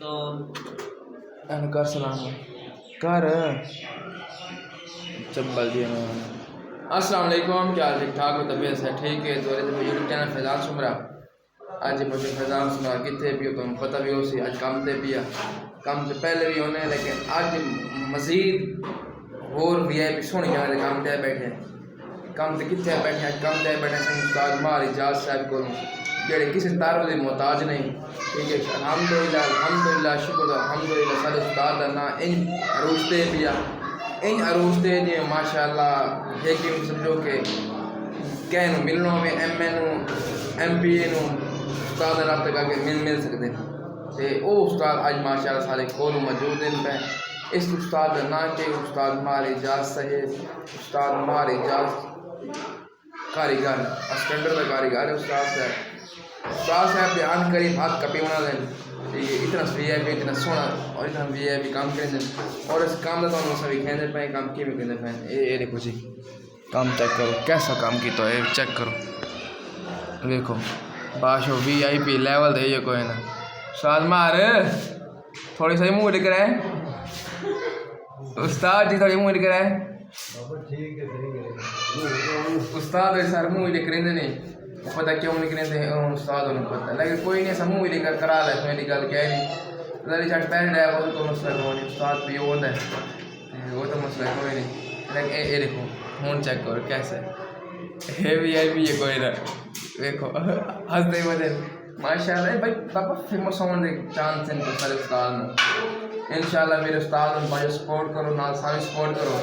کر سلام کر چبل جی السلام علیکم، کیا ٹھیک ٹھاک ہو؟ طبیعت سے ٹھیک ہے؟ تو یوٹیوب چینل فیضان سمرا اج مجھے فیضان سمرا کتنے بھی ہو تمہیں پتہ بھی ہو سی اج کام تے پیا کام سے پہلے بھی ہونے لیکن اج مزید اور بھی ہے سونی جگہ کام تے بیٹھے کام تے کتنے بیٹھے اج کام تے بیٹھے سن استاد مار اجاز صاحب کو جڑے کسی تارو دی محتاج نہیں، ٹھیک ہے؟ الحمدللہ شکر الحمدللہ سارے استاد دا نا ان عروج تے پیا ان عروج تے جی ماشاءاللہ ہے کہ سمجھو کہ کہن ملنا میں ایم اے نو ایم پی اے نو استاد رابطہ کر کے مل سکتے تے او استاد اج ماشاءاللہ سارے کول موجود ہیں پہ اس استاد دا نا کہ استاد مار اجاز صاحب استاد مار اجاز کاریگر اسٹینڈرڈ کا کاریگر ہے استاد صاحب بیان کریم ہاتھ کپی بنا دیں اتنا وی آئی پی اتنا سونا اور اتنا وی آئی پی کام کریں اور اس کام کا تو سبھی کھیلتے پہ کام کی بھی کرتے پہ یہ دیکھو جی کام چیک کرو کیسا کام کیا ہے چیک کرو دیکھو باشو وی آئی پی لیول دے یہ کوئی نا استاد مار تھوڑی سی منہ لکھ رہا ہے استاد جی تھوڑی منہ لکھ رہا ہے استاد سر منہ لکھ رہے نہیں پتہ کیوں لکھ رہے تھے استاد انہیں پتہ لیکن کوئی نہیں ایسا منہ لکھ کر کرا لے میری گل کہہ نہیں ذرا چٹ پہن رہا ہے وہ تو مسئلہ کوئی نہیں استاد بھی وہ ہے وہ تو مسئلہ کوئی نہیں لیکن یہ دیکھو ہون چیک کرو کیسے ہے وی آئی پی یہ کوئی نہ دیکھو ہنستے وجہ ماشاء اللہ بھائی پاپا فیمس ہونے دے چانس ہیں تو سارے استاد نے انشاءاللہ میرے استاد ان بھائی سپورٹ کرو نال سارے سپورٹ کرو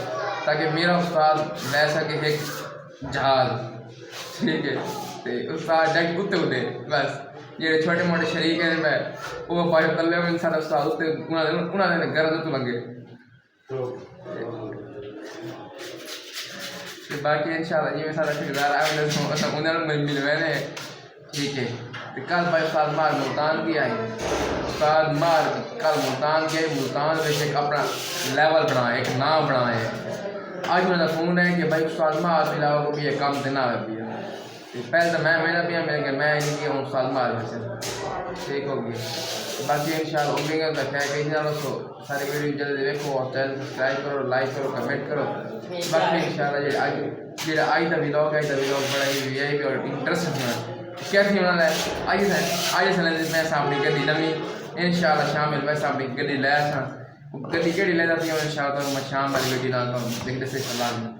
تاکہ میرا استاد لے سکے ایک جہاز ٹھیک ہے استاد ڈیک اتنے ہوتے بس جہاں چھوٹے موٹے شریک ہیں پہ وہ بھائی تلے میں سارا استاد اتنے انہوں نے گھر تو لگے باقی انشاءاللہ جی سارا ٹھیکدار آئے انہوں نے ملوے نے ٹھیک ہے کل بھائی استاد مار ملتان کی آئی استاد مار کل ملتان گئے ملتان میں ایک اپنا لیول بنا ایک نام بنا ہے آج میرا فون ہے کہ بھائی استاد مار علاوہ کو بھی یہ کام دینا ہے بھی پہلے تو میں میرا بھی ہے میں نہیں کیا ہوں استاد مار ویسے ٹھیک ہوگی باقی انشاءاللہ امید ہے تو کہہ کہیں جانا تو ساری ویڈیو جلدی دیکھو اور چینل سبسکرائب کرو لائک کرو کمنٹ کرو باقی انشاءاللہ جی آج دا ویلاگ بڑا ہی وی آئی پی اور انٹرسٹنگ ہے کیسی ہونا ہے آج سلے میں سامنے گڈی نمی انشاءاللہ شامل میں سامنے گڈی لے سا گڈی کہڑی لے جاتی ہوں انشاءاللہ میں شام والی گڈی نال دیکھتے سے سلام